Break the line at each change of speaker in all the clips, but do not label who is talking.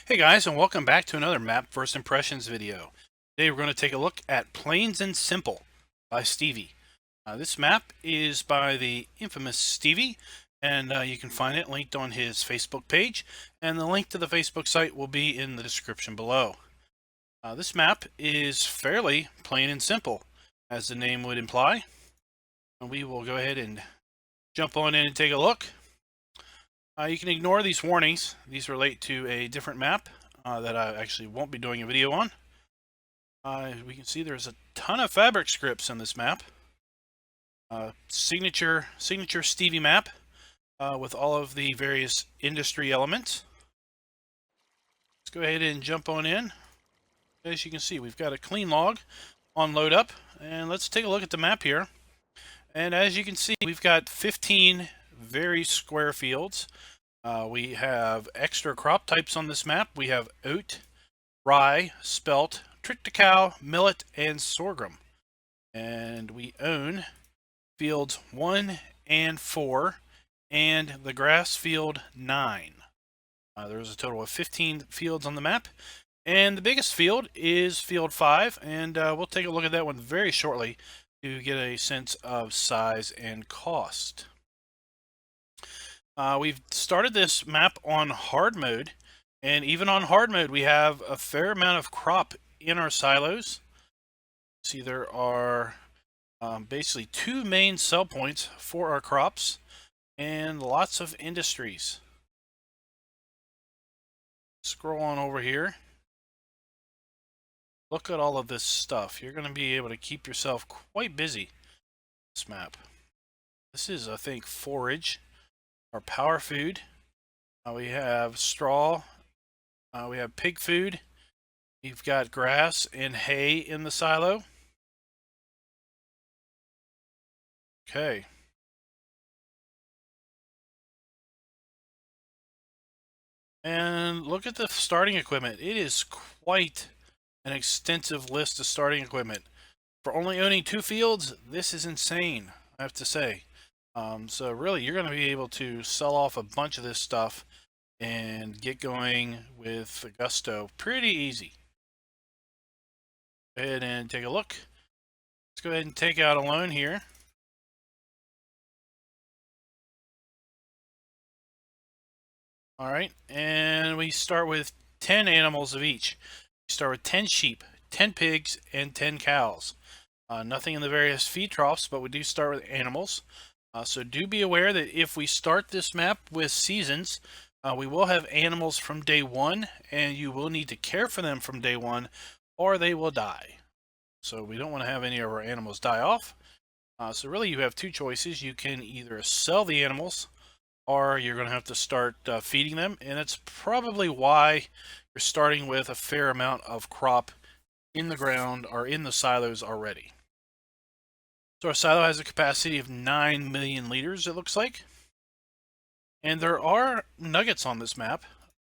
Hey guys, and welcome back to another Map First Impressions video. Today we're going to take a look at Plains and Simple by Stevie. This map is by the infamous Stevie, and you can find it linked on his Facebook page, and the link to the Facebook site will be in the description below. This map is fairly plain and simple, as the name would imply. And we will go ahead and jump on in and take a look. You can ignore these warnings. These relate to a different map that I actually won't be doing a video on. We can see there's a ton of fabric scripts in this map. Signature Stevie map with all of the various industry elements. Let's go ahead and jump on in. As you can see, we've got a clean log on load up, and let's take a look at the map here. And as you can see, we've got 15 very square fields. We have extra crop types on this map. We have oat, rye, spelt, triticale, millet, and sorghum. And we own fields 1 and 4 and the grass field 9. There's a total of 15 fields on the map. And the biggest field is field 5, and we'll take a look at that one very shortly to get a sense of size and cost. We've started this map on hard mode, and even on hard mode we have a fair amount of crop in our silos. See, there are basically 2 main sell points for our crops and lots of industries. Scroll on over here. Look at all of this stuff. You're going to be able to keep yourself quite busy this map. This is, I think, forage. Our power food. We have straw. We have pig food. You've got grass and hay in the silo. Okay. And look at the starting equipment. It is quite an extensive list of starting equipment. For only owning 2 fields, this is insane, I have to say. So really, you're going to be able to sell off a bunch of this stuff and get going with gusto pretty easy. Go ahead and take a look. Let's go ahead and take out a loan here. All right, and we start with 10 animals of each. We start with 10 sheep, 10 pigs, and 10 cows. Nothing in the various feed troughs, but we do start with animals. So do be aware that if we start this map with seasons, we will have animals from day 1, and you will need to care for them from day 1, or they will die. So we don't want to have any of our animals die off. So really you have 2 choices. You can either sell the animals, or you're going to have to start feeding them, and that's probably why you're starting with a fair amount of crop in the ground or in the silos already. So our silo has a capacity of 9 million liters, it looks like. And there are nuggets on this map.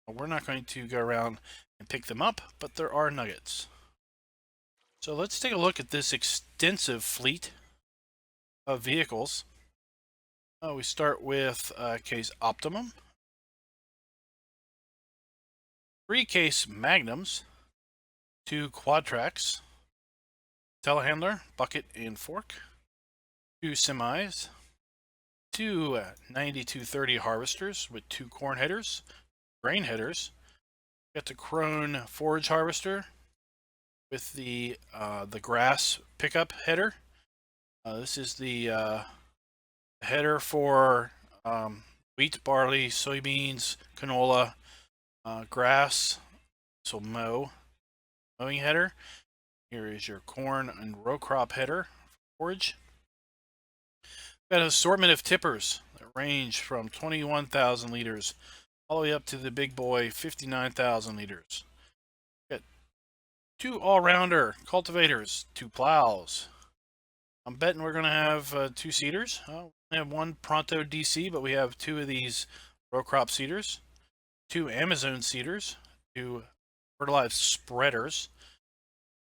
We're not going to go around and pick them up, but there are nuggets. So let's take a look at this extensive fleet of vehicles. We start with case Optimum, 3 case Magnums, 2 Quadtracs, telehandler, bucket and fork, 2 semis, 2 9230 harvesters with 2 corn headers, grain headers. Got the Krone forage harvester with the grass pickup header. This is the header for wheat, barley, soybeans, canola, grass. So mowing header. Here is your corn and row crop header for forage. Got an assortment of tippers that range from 21,000 liters all the way up to the big boy 59,000 liters. Got 2 all-rounder cultivators, 2 plows. I'm betting we're going to have 2 seeders. We have 1 Pronto DC, but we have 2 of these row crop seeders, 2 Amazon seeders, 2 fertilized spreaders.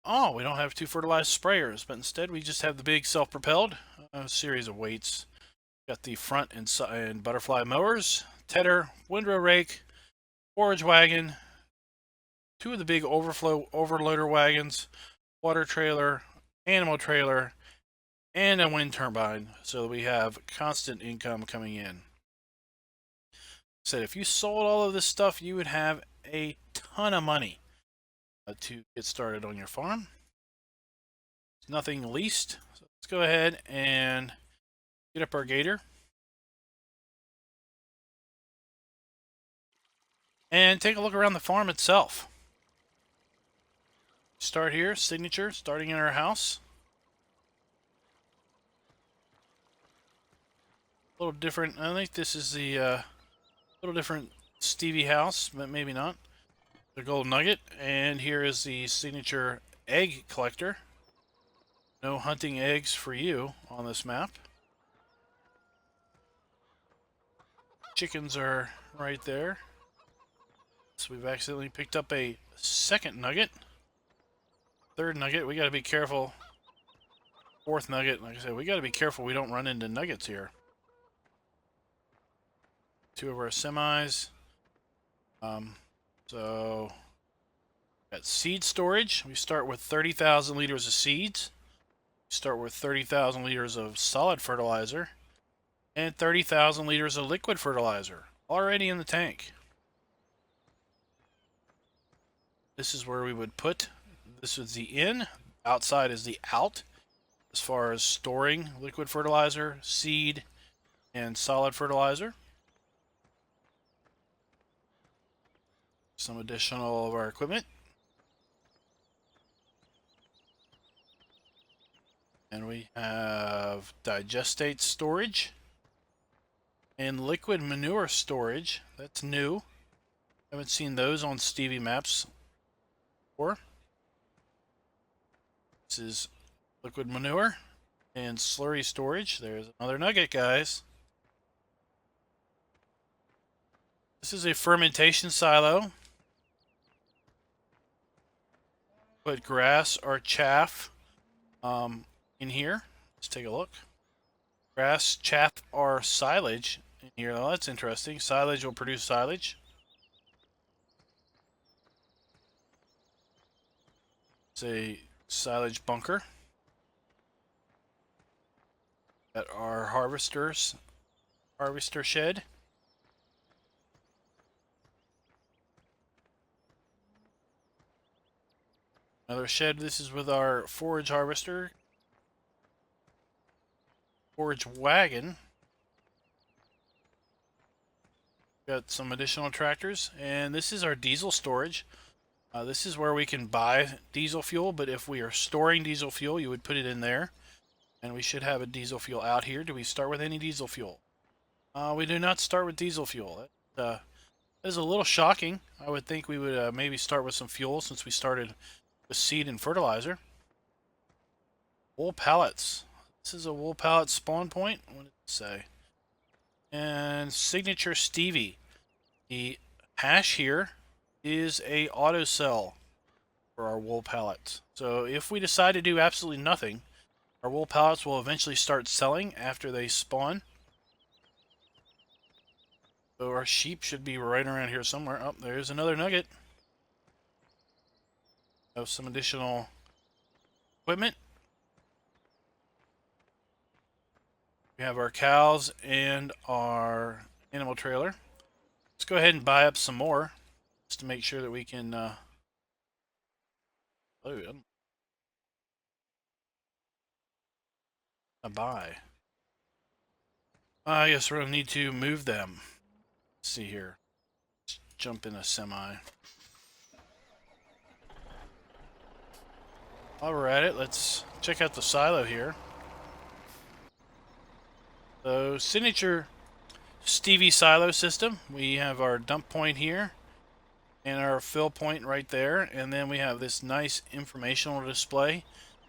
Oh, we don't have 2 fertilized sprayers, but instead we just have the big self-propelled series of weights. Got the front and butterfly mowers, tedder, windrow rake, forage wagon, 2 of the big overflow overloader wagons, water trailer, animal trailer, and a wind turbine, so that we have constant income coming in. Said if you sold all of this stuff, you would have a ton of money to get started on your farm. Nothing leased. So let's go ahead and get up our gator. And take a look around the farm itself. Start here, signature, starting in our house. A little different. I think this is the little different Stevie house, but maybe not. The gold nugget. And here is the signature egg collector. No hunting eggs for you on this map. Chickens are right there. So we've accidentally picked up a second nugget. Third nugget, we got to be careful. Fourth nugget, like I said, we got to be careful we don't run into nuggets here. 2 of our semis. So got seed storage. We start with 30,000 liters of seeds. We start with 30,000 liters of solid fertilizer and 30,000 liters of liquid fertilizer already in the tank. This is where we would put, this is the in, outside is the out, as far as storing liquid fertilizer, seed, and solid fertilizer. Some additional of our equipment. And we have digestate storage and liquid manure storage. That's new. Haven't seen those on Stevie maps before. This is liquid manure and slurry storage. There's another nugget, guys. This is a fermentation silo. Put grass or chaff in here. Let's take a look. Grass, chaff, or silage in here. Oh, that's interesting. Silage will produce silage. It's a silage bunker. Got our harvester shed. Another shed. This is with our forage harvester. Forage wagon. Got some additional tractors. And this is our diesel storage. This is where we can buy diesel fuel, but if we are storing diesel fuel, you would put it in there. And we should have a diesel fuel out here. Do we start with any diesel fuel? We do not start with diesel fuel. That is a little shocking. I would think we would maybe start with some fuel since we started with seed and fertilizer. Wool pallets. This is a wool pallet spawn point. What did it say? And signature Stevie. The hash here is a auto sell for our wool pallets. So if we decide to do absolutely nothing, our wool pallets will eventually start selling after they spawn. So our sheep should be right around here somewhere. Oh, there's another nugget. Have some additional equipment. We have our cows and our animal trailer. Let's go ahead and buy up some more just to make sure that we can buy. I guess we're going to need to move them. Let's see here. Let's jump in a semi. While we're at it, let's check out the silo here. So, signature Stevie silo system. We have our dump point here and our fill point right there, and then we have this nice informational display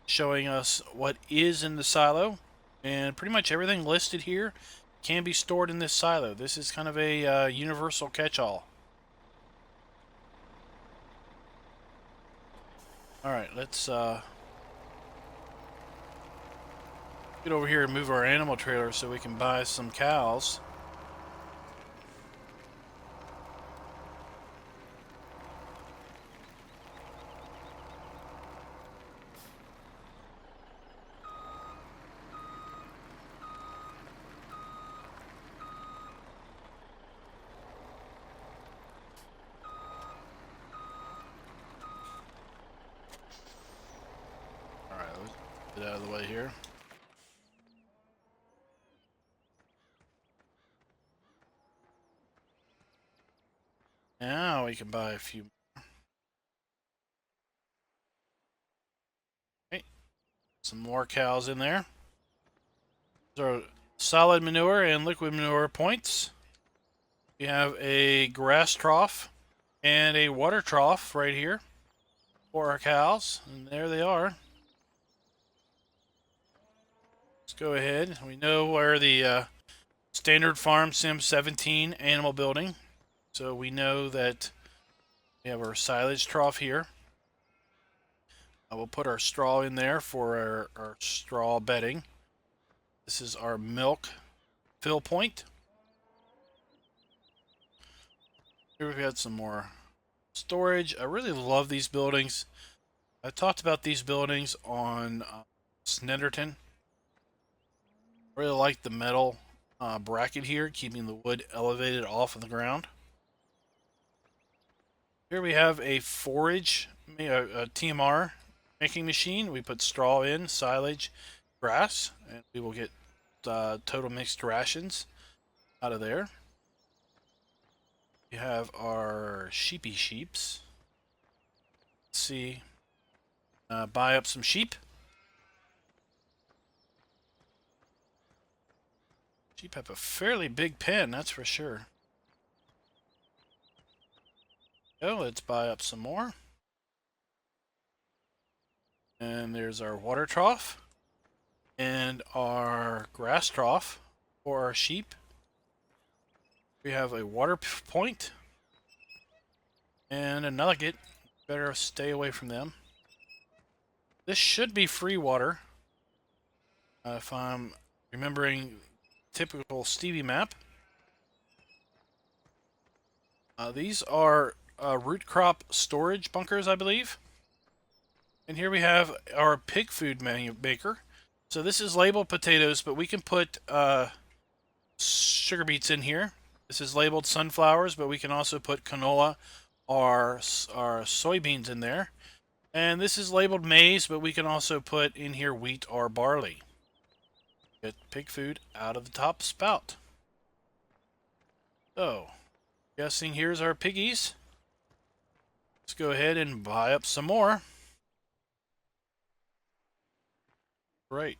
showing us what is in the silo, and pretty much everything listed here can be stored in this silo. This is kind of a universal catch-all. Alright, let's get over here and move our animal trailer so we can buy some cows. Get out of the way here. Now we can buy a few. Okay, some more cows in there. These are solid manure and liquid manure points. We have a grass trough and a water trough right here for our cows, and there they are. Let's go ahead. We know where the standard farm sim 17 animal building, so we know that we have our silage trough here. I will put our straw in there for our straw bedding. This is our milk fill point. Here we've got some more storage. I really love these buildings. I talked about these buildings on Snedderton. I really like the metal bracket here, keeping the wood elevated off of the ground. Here we have a forage, a TMR making machine. We put straw in, silage, grass, and we will get total mixed rations out of there. We have our sheeps. Let's see. Buy up some sheep. Sheep have a fairly big pen, that's for sure. So let's buy up some more. And there's our water trough and our grass trough for our sheep. We have a water point and a nugget. Better stay away from them. This should be free water. If I'm remembering typical Stevie map. These are root crop storage bunkers, I believe. And here we have our pig food maker. So this is labeled potatoes, but we can put sugar beets in here. This is labeled sunflowers, but we can also put canola or soybeans in there. And this is labeled maize, but we can also put in here wheat or barley. Get pig food out of the top spout. So, guessing here's our piggies. Let's go ahead and buy up some more. Right.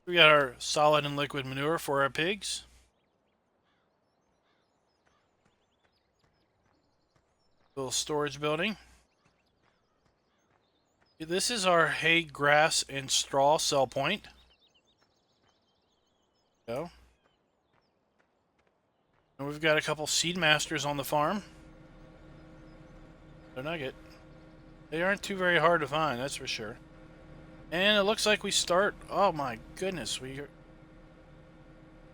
We got our solid and liquid manure for our pigs. Little storage building. This is our hay, grass, and straw sell point. So, and we've got a couple seed masters on the farm. They're nugget. They aren't too very hard to find, that's for sure. And it looks like we start. Oh my goodness, we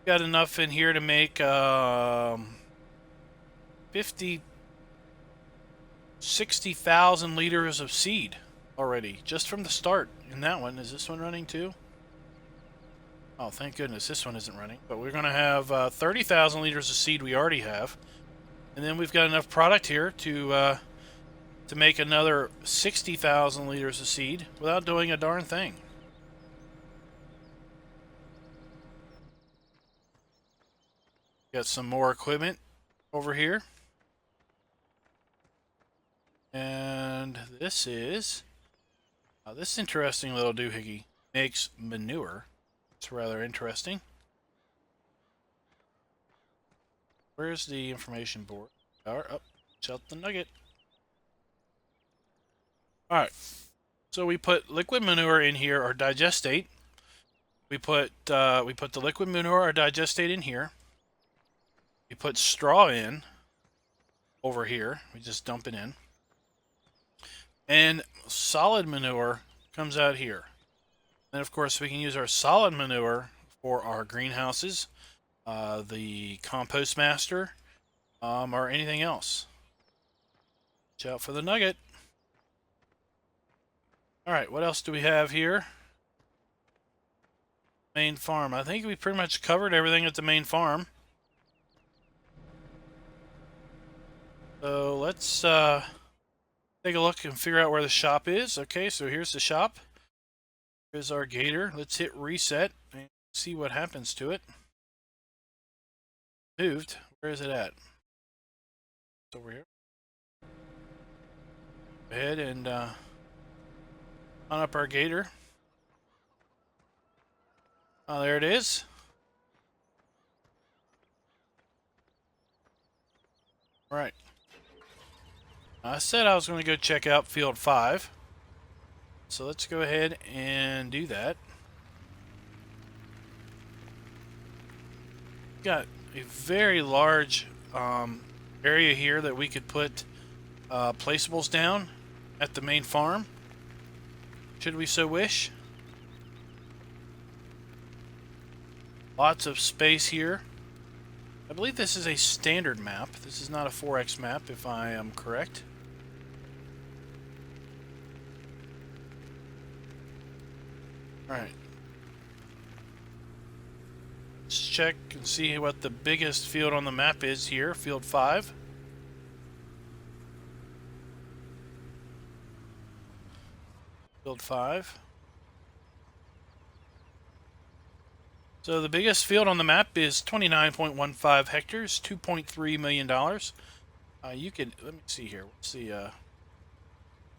got enough in here to make 60,000 liters of seed already, just from the start. In that one, is this one running too? Oh, thank goodness this one isn't running. But we're going to have 30,000 liters of seed we already have. And then we've got enough product here to make another 60,000 liters of seed without doing a darn thing. Got some more equipment over here. And this is this interesting little doohickey. Makes manure. It's rather interesting. Where's the information board? Oh, shut the nugget. Alright. So we put liquid manure in here, or digestate. We put the liquid manure or digestate in here. We put straw in over here. We just dump it in. And solid manure comes out here. Then, of course, we can use our solid manure for our greenhouses, the Compost Master, or anything else. Watch out for the nugget. Alright, what else do we have here? Main farm. I think we pretty much covered everything at the main farm. So let's take a look and figure out where the shop is. Okay, so here's the shop. Here's our gator. Let's hit reset and see what happens to it. Moved. Where is it at? It's over here. Go ahead and on up our gator. Oh, there it is. All right. I said I was going to go check out field 5. So let's go ahead and do that. Got a very large area here that we could put placeables down at the main farm, should we so wish. Lots of space here. I believe this is a standard map. This is not a 4X map, if I am correct. Alright. Let's check and see what the biggest field on the map is here. Field 5. Field 5. So the biggest field on the map is 29.15 hectares, $2.3 million. You could, let me see here. What's the, you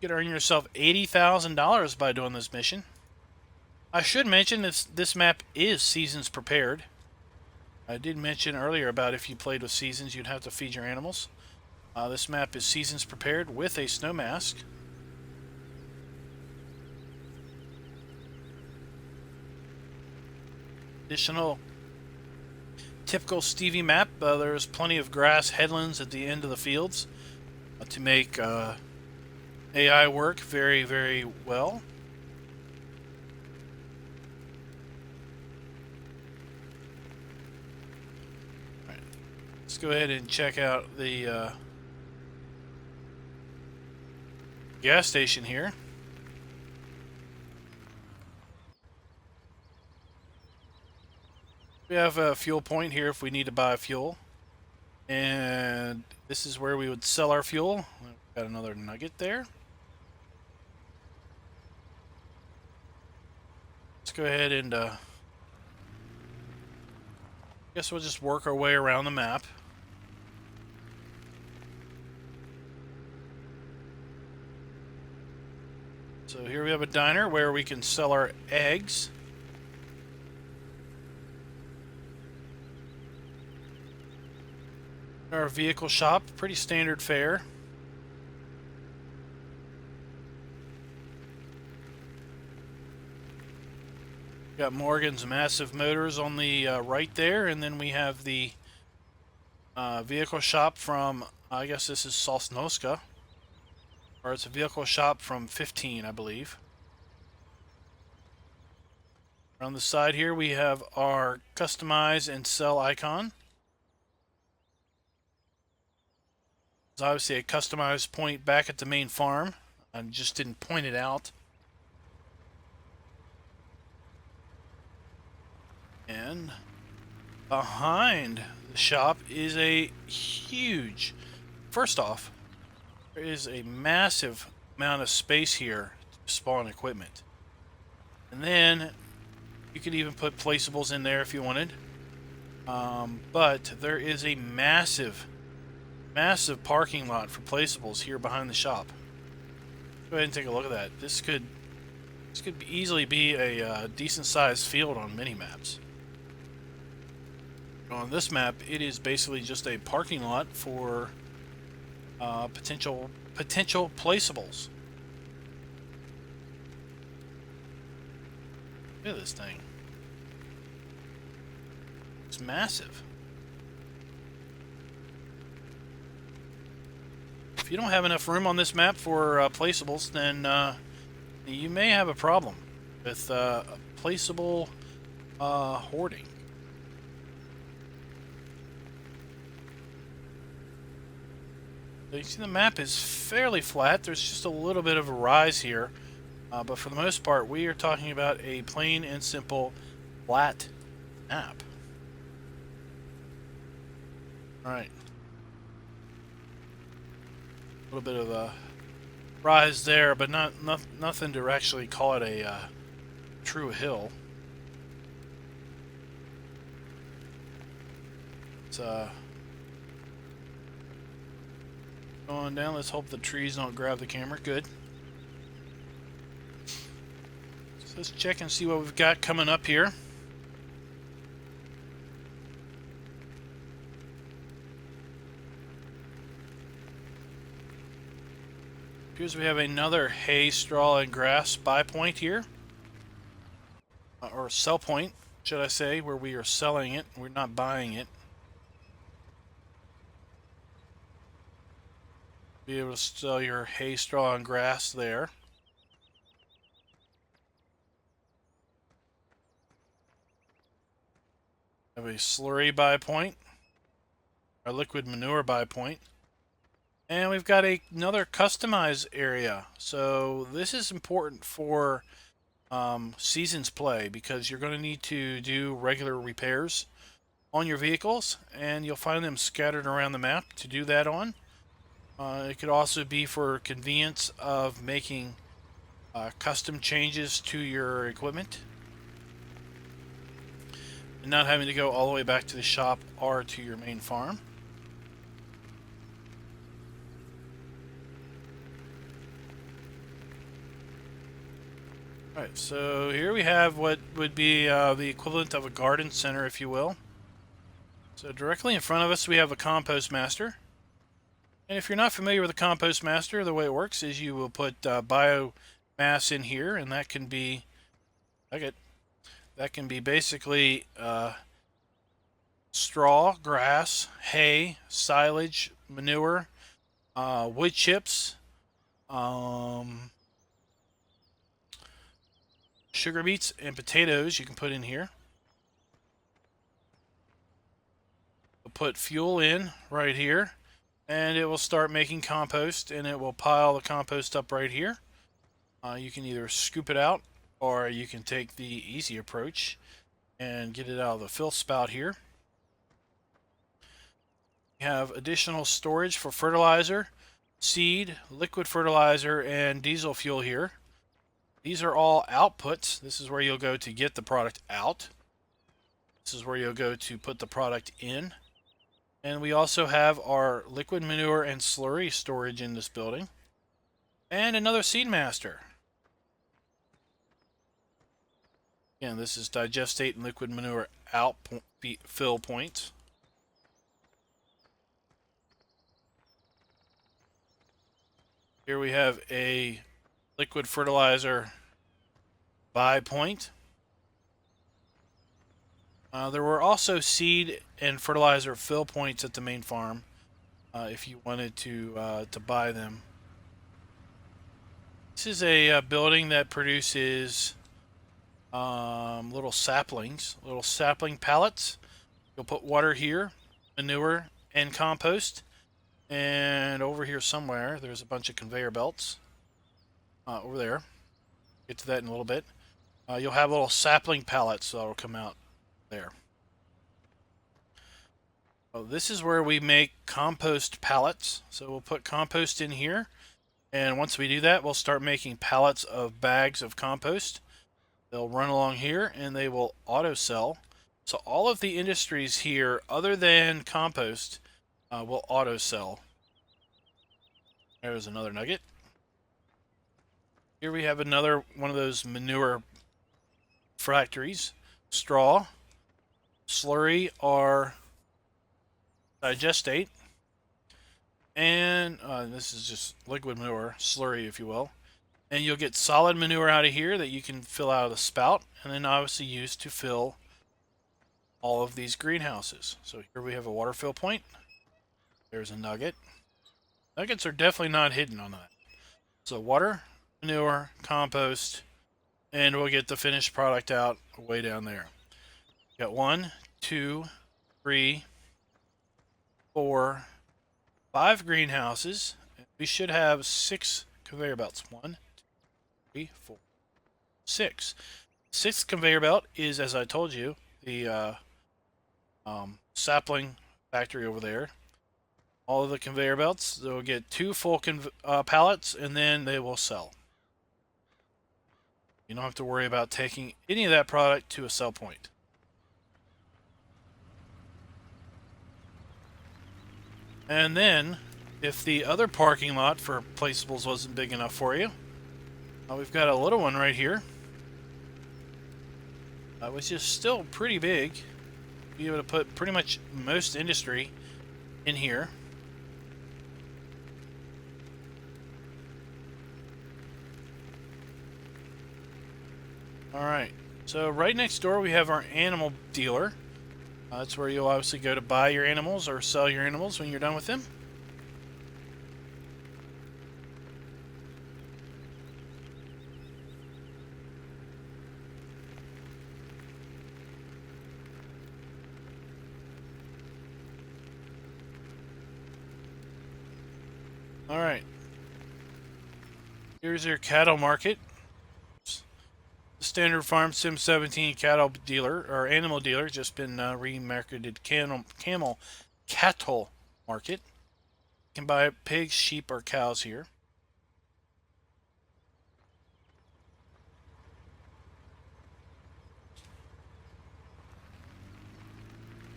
could earn yourself $80,000 by doing this mission. I should mention this map is seasons prepared. I did mention earlier about if you played with seasons, you'd have to feed your animals. This map is seasons prepared with a snow mask. Additional typical Stevie map. There's plenty of grass headlands at the end of the fields to make AI work very, very well. All right. Let's go ahead and check out the gas station here. We have a fuel point here if we need to buy fuel. And this is where we would sell our fuel. Got another nugget there. Let's go ahead and guess we'll just work our way around the map. So here we have a diner where we can sell our eggs. Our vehicle shop, pretty standard fare. Got Morgan's Massive Motors on the right there, and then we have the vehicle shop from, I guess this is Sosnoska, or it's a vehicle shop from 15, I believe. On the side here we have our customize and sell icon. There's obviously a customized point back at the main farm. I just didn't point it out. And behind the shop is a huge... First off, there is a massive amount of space here to spawn equipment. And then you could even put placeables in there if you wanted. But there is a massive parking lot for placeables here behind the shop. Go ahead and take a look at that. This could easily be a decent sized field on mini maps. On this map, it is basically just a parking lot for potential placeables. Look at this thing. It's massive. If you don't have enough room on this map for placeables, then you may have a problem with placeable hoarding. So you see the map is fairly flat. There's just a little bit of a rise here. But for the most part, we are talking about a plain and simple flat map. Alright. A rise there, but nothing to actually call it a true hill. It's going down. Let's hope the trees don't grab the camera. Good. So let's check and see what we've got coming up here. Appears we have another hay, straw, and grass buy point here. Or sell point, should I say, where we are selling it. We're not buying it. Be able to sell your hay, straw, and grass there. Have a slurry buy point. Our liquid manure buy point. And we've got another customize area. So this is important for seasons play, because you're going to need to do regular repairs on your vehicles, and you'll find them scattered around the map to do that on. It could also be for convenience of making custom changes to your equipment and not having to go all the way back to the shop or to your main farm. Alright, so here we have what would be the equivalent of a garden center, if you will. So directly in front of us we have a Compost Master. And if you're not familiar with the Compost Master, the way it works is you will put biomass in here, and that can be basically straw, grass, hay, silage, manure, wood chips, sugar beets, and potatoes you can put in here. We'll put fuel in right here, and it will start making compost, and it will pile the compost up right here. You can either scoop it out, or you can take the easy approach and get it out of the fill spout here. You have additional storage for fertilizer, seed, liquid fertilizer, and diesel fuel here. These are all outputs. This is where you'll go to get the product out. This is where you'll go to put the product in. And we also have our liquid manure and slurry storage in this building. And another seed master. Again, this is digestate and liquid manure fill points. Here we have a liquid fertilizer buy point. There were also seed and fertilizer fill points at the main farm if you wanted to buy them. This is a building that produces little saplings, little sapling pallets. You'll put water here, manure, and compost. And over here somewhere, there's a bunch of conveyor belts. Over there. Get to that in a little bit. You'll have little sapling pallets that will come out there. So this is where we make compost pallets. So we'll put compost in here. And once we do that, we'll start making pallets of bags of compost. They'll run along here, and they will auto-sell. So all of the industries here, other than compost, will auto-sell. There's another nugget. Here we have another one of those manure factories. Straw, slurry, or digestate. And this is just liquid manure, slurry if you will. And you'll get solid manure out of here that you can fill out of the spout, and then obviously use to fill all of these greenhouses. So here we have a water fill point. There's a nugget. Nuggets are definitely not hidden on that. So water, manure, compost, and we'll get the finished product out way down there. Got 1, 2, 3, 4, 5 greenhouses. We should have 6 conveyor belts. 1, 2, 3, 4, 6. 6th conveyor belt is, as I told you, the sapling factory over there. all of the conveyor belts. They'll get 2 full pallets, and then they will sell. You don't have to worry about taking any of that product to a sell point. And then, if the other parking lot for placeables wasn't big enough for you, we've got a little one right here, which is still pretty big. Be able to put pretty much most industry in here. Alright, so right next door we have our animal dealer. That's where you'll obviously go to buy your animals or sell your animals when you're done with them. Alright. Here's your cattle market. Standard Farm Sim 17 cattle dealer or animal dealer, just been remarketed camel cattle market. You can buy pigs, sheep, or cows here.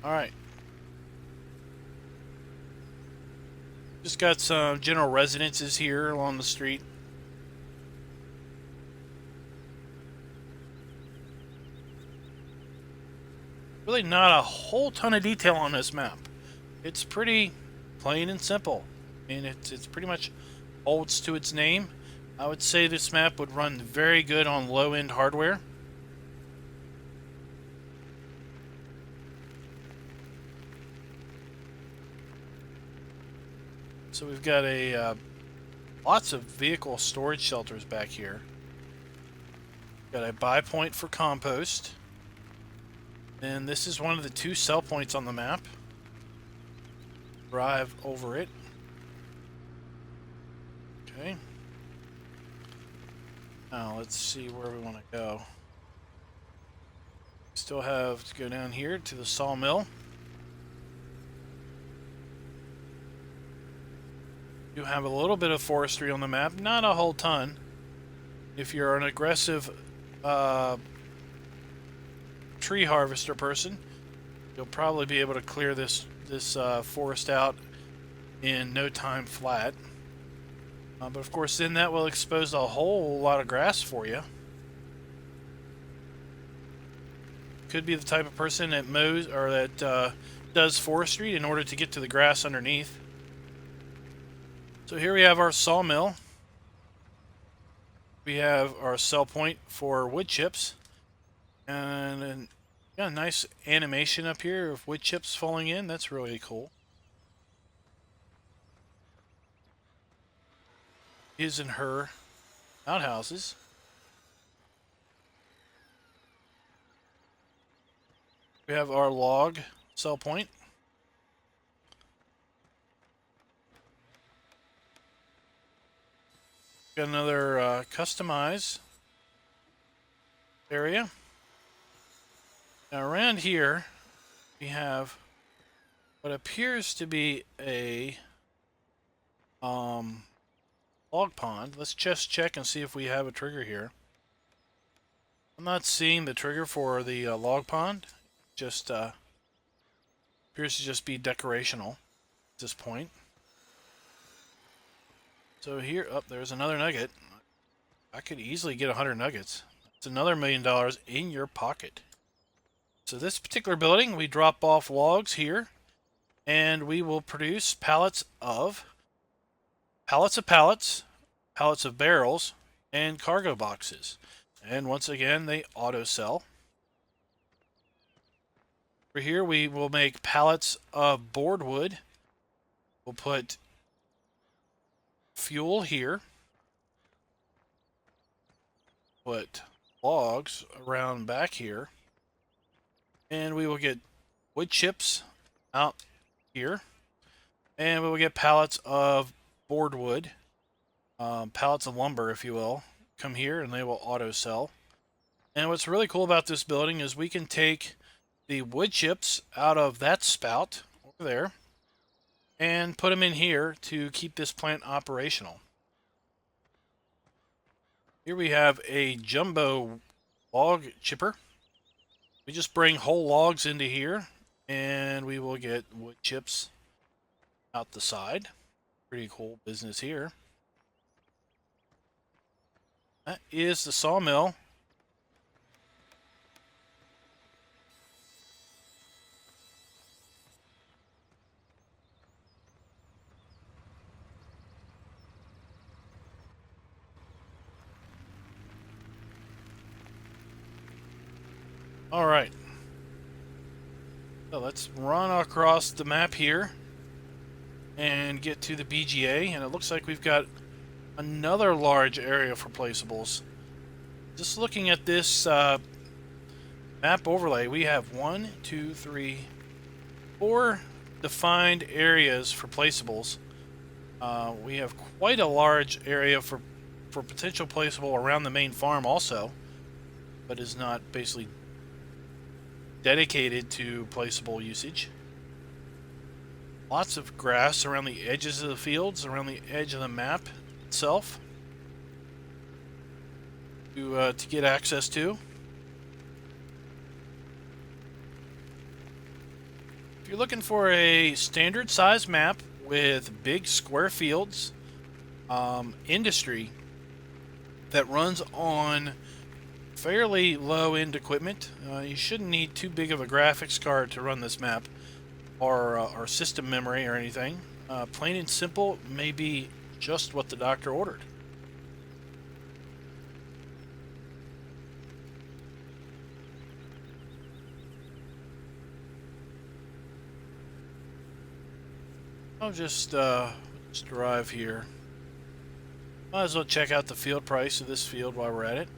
Alright. Just got some general residences here along the street. Really not a whole ton of detail on this map. It's pretty plain and simple. I mean, it's pretty much holds to its name. I would say this map would run very good on low-end hardware. So we've got a lots of vehicle storage shelters back here. Got a buy point for compost. And this is one of the 2 sell points on the map. Drive over it. Okay. Now let's see where we want to go. Still have to go down here to the sawmill. You have a little bit of forestry on the map, not a whole ton. If you're an aggressive tree harvester person, you'll probably be able to clear this forest out in no time flat. But of course, then that will expose a whole lot of grass for you. Could be the type of person that mows or that does forestry in order to get to the grass underneath. So here we have our sawmill. We have our sell point for wood chips. And yeah, nice animation up here of wood chips falling in. That's really cool. His and her outhouses. We have our log sell point. Got another customize area. Now around here we have what appears to be a log pond. Let's just check and see if we have a trigger here. I'm not seeing the trigger for the log pond. Just appears to just be decorational at this point. So here, there's another nugget. I could easily get 100 nuggets. It's another $1 million in your pocket. So this particular building, we drop off logs here, and we will produce pallets of pallets, pallets of barrels, and cargo boxes. And once again, they auto sell. For here, we will make pallets of board wood. We'll put fuel here. Put logs around back here. And we will get wood chips out here. And we will get pallets of board wood. Pallets of lumber, if you will. Come here and they will auto sell. And what's really cool about this building is we can take the wood chips out of that spout over there. and put them in here to keep this plant operational. Here we have a jumbo log chipper. We just bring whole logs into here and we will get wood chips out the side. Pretty cool business here. That is the sawmill. All right. So let's run across the map here and get to the BGA, and it looks like we've got another large area for placeables. Just looking at this map overlay, we have 1, 2, 3, 4 defined areas for placeables. We have quite a large area for potential placeable around the main farm also, but is not basically dedicated to placeable usage. Lots of grass around the edges of the fields, around the edge of the map itself to get access to. If you're looking for a standard size map with big square fields, industry that runs on fairly low-end equipment, you shouldn't need too big of a graphics card to run this map, or system memory or anything. Plain and simple may be just what the doctor ordered. I'll just drive here. Might as well check out the field price of this field while we're at it.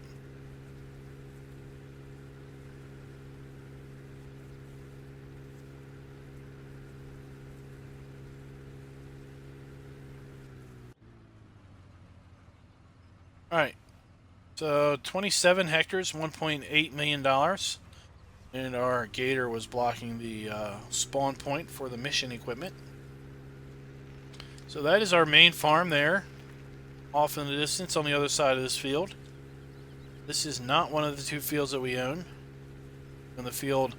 Alright, so 27 hectares, $1.8 million. And our gator was blocking the spawn point for the mission equipment. So that is our main farm there, off in the distance on the other side of this field. This is not one of the two fields that we own. In the field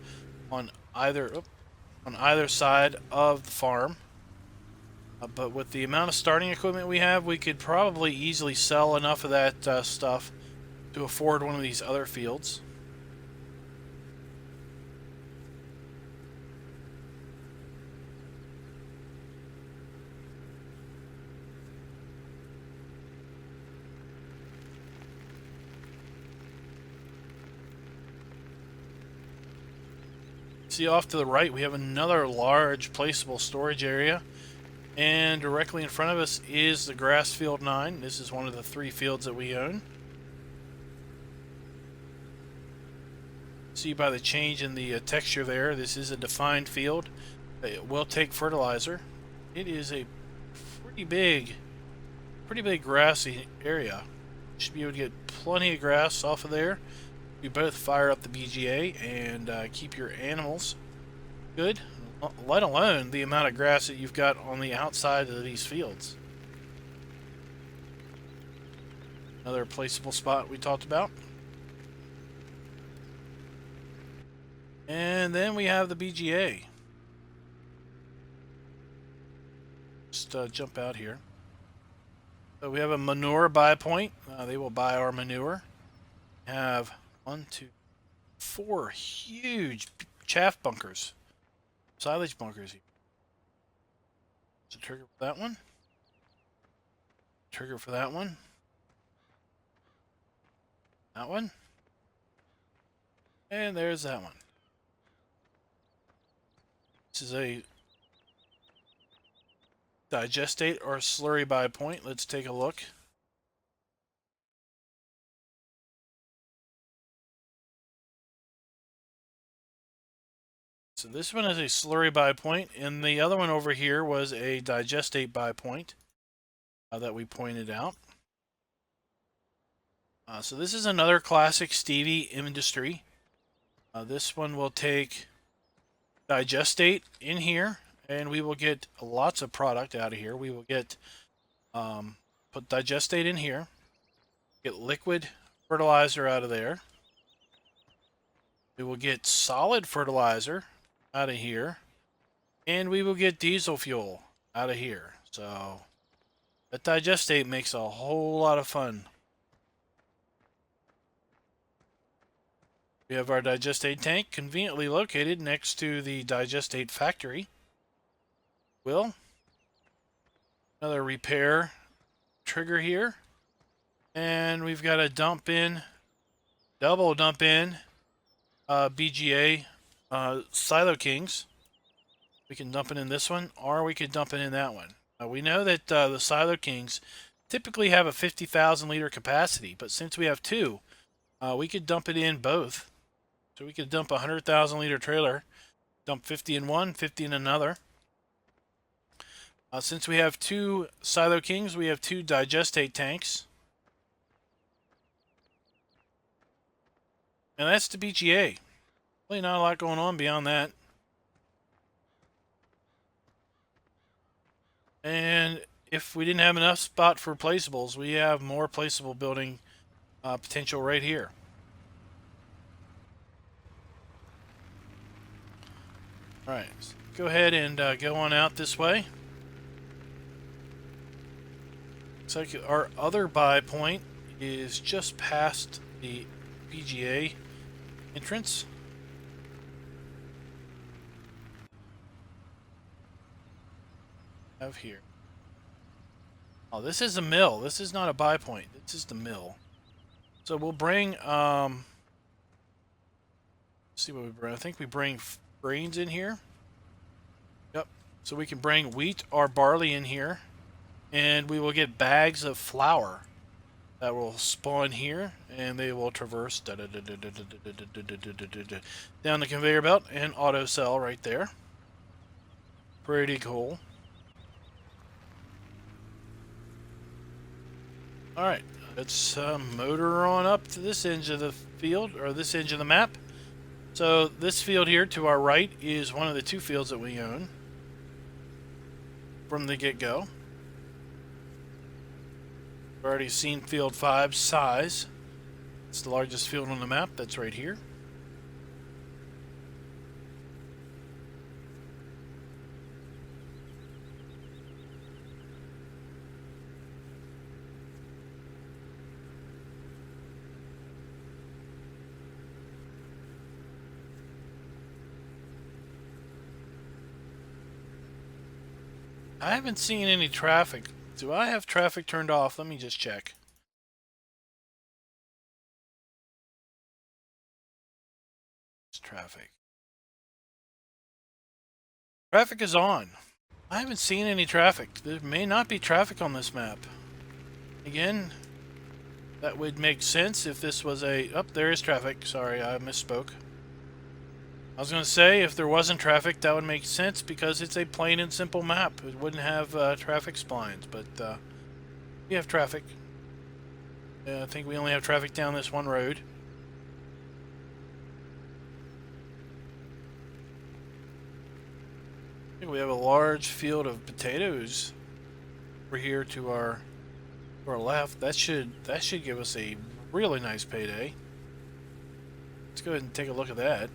on either side of the farm. But with the amount of starting equipment we have, we could probably easily sell enough of that stuff to afford one of these other fields. See, off to the right we have another large placeable storage area, and directly in front of us is the grass field 9. This is one of the 3 fields that we own. See by the change in the texture there, this is a defined field. It will take fertilizer. It is a pretty big grassy area. Should be able to get plenty of grass off of there. You both fire up the BGA and keep your animals good, let alone the amount of grass that you've got on the outside of these fields. Another placeable spot we talked about. And then we have the BGA. Just jump out here. So we have a manure buy point. They will buy our manure. We have 1, 2, 4 huge chaff bunkers, silage bunkers. There's a trigger for that one. Trigger for that one. That one. And there's that one. This is a digestate or slurry buy point. Let's take a look. So this one is a slurry buy point, and the other one over here was a digestate buy point that we pointed out. So this is another classic Stevie industry. This one will take digestate in here and we will get lots of product out of here. We will get put digestate in here, get liquid fertilizer out of there. We will get solid fertilizer out of here, and we will get diesel fuel out of here. So that digestate makes a whole lot of fun. We have our digestate tank conveniently located next to the digestate factory. Another repair trigger here. And we've got a double dump in BGA Silo Kings. We can dump it in this one, or we could dump it in that one. We know that the Silo Kings typically have a 50,000 liter capacity, but since we have two, we could dump it in both. So we could dump a 100,000 liter trailer, dump 50 in one, 50 in another. Since we have two Silo Kings, we have two digestate tanks. And that's the BGA. Really not a lot going on beyond that. And if we didn't have enough spot for placeables, we have more placeable building potential right here. Alright, so go ahead and go on out this way. Looks like our other buy point is just past the BGA entrance. Have here. Oh, this is a mill. This is not a buy point. This is the mill. So we'll bring let's see what we bring. I think we bring grains in here. Yep. So we can bring wheat or barley in here, and we will get bags of flour that will spawn here, and they will traverse down the conveyor belt and auto sell right there. Pretty cool. Alright, let's motor on up to this edge of the field, or this edge of the map. So this field here to our right is one of the two fields that we own from the get-go. We've already seen field 5's size. It's the largest field on the map. That's right here. I haven't seen any traffic. Do I have traffic turned off? Let me just check. It's traffic. Traffic is on. I haven't seen any traffic. There may not be traffic on this map. Again, that would make sense if this was a... Oh, there is traffic. Sorry, I misspoke. I was going to say, if there wasn't traffic, that would make sense because it's a plain and simple map. It wouldn't have traffic splines, but we have traffic. I think we only have traffic down this one road. I think we have a large field of potatoes over here to our left. That should give us a really nice payday. Let's go ahead and take a look at that.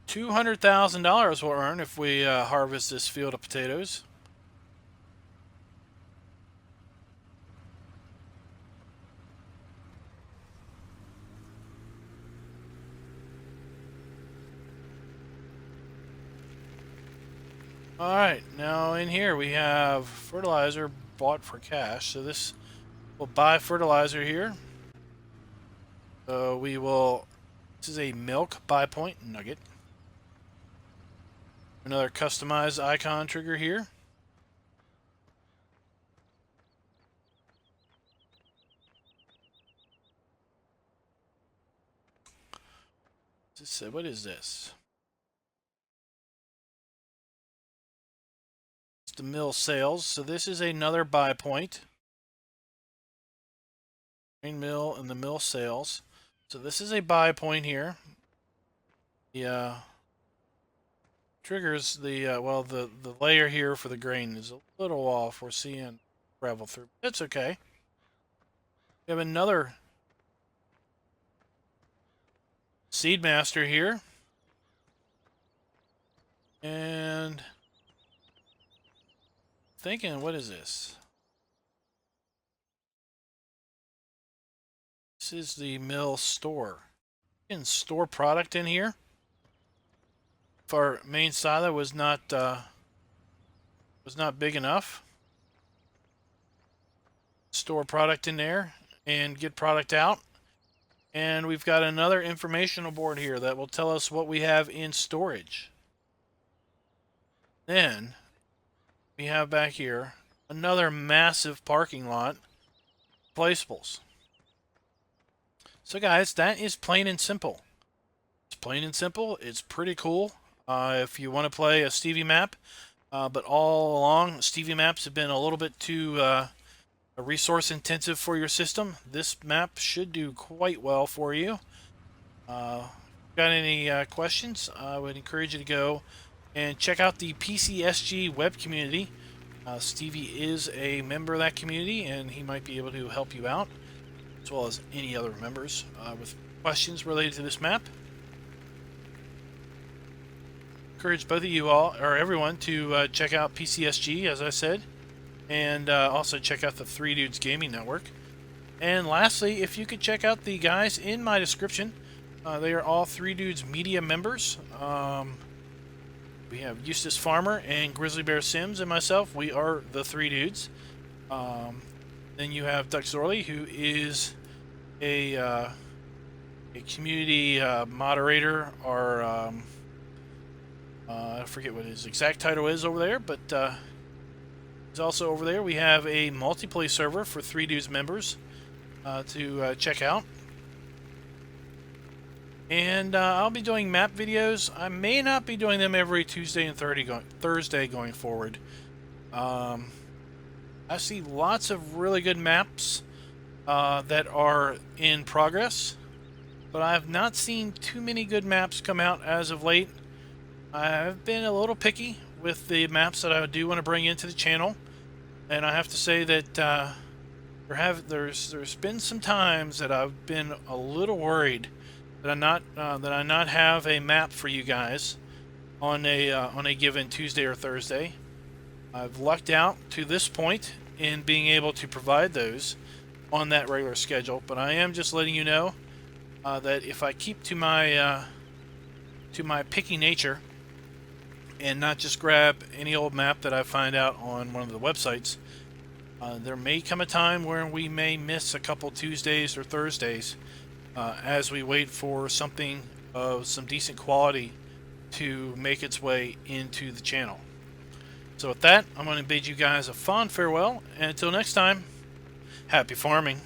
$200,000 we'll earn if we harvest this field of potatoes. Alright, now in here we have fertilizer bought for cash. So this will buy fertilizer here. So we will... This is a milk buy point nugget. Another customized icon trigger here. What is this? It's the mill sales. So this is another buy point. Grain mill and the mill sales. So this is a buy point here. The triggers the well, the layer here for the grain is a little off. We're seeing gravel through. It's okay. We have another Seed Master here. And thinking, what is this? This is the mill store. You can store product in here. If our main silo was not big enough, store product in there and get product out. And we've got another informational board here that will tell us what we have in storage. Then we have back here another massive parking lot, placeables. So guys, that is plain and simple. It's plain and simple. It's pretty cool if you want to play a Stevie map. But all along, Stevie maps have been a little bit too resource intensive for your system. This map should do quite well for you. Got any questions? I would encourage you to go and check out the PCSG web community. Stevie is a member of that community, and he might be able to help you out, as well as any other members with questions related to this map. Encourage both of you all, or everyone, to check out PCSG, as I said, and also check out the 3 Dudes Gaming Network. And lastly, if you could check out the guys in my description, they are all 3 Dudes Media members. We have Eustace Pharmer and Grizzly Bear Sims and myself. We are the 3 Dudes. Then you have Zorly, who is a community moderator, or I forget what his exact title is over there, but he's also over there. We have a multiplayer server for 3 Dudes members to check out. And I'll be doing map videos. I may not be doing them every Tuesday and Thursday going forward. I see lots of really good maps that are in progress, but I have not seen too many good maps come out as of late. I've been a little picky with the maps that I do want to bring into the channel, and I have to say that there's been some times that I've been a little worried that I not have a map for you guys on a given Tuesday or Thursday. I've lucked out to this point in being able to provide those on that regular schedule, but I am just letting you know that if I keep to my picky nature and not just grab any old map that I find out on one of the websites, there may come a time where we may miss a couple Tuesdays or Thursdays as we wait for something of some decent quality to make its way into the channel. So with that, I'm going to bid you guys a fond farewell, and until next time, happy farming.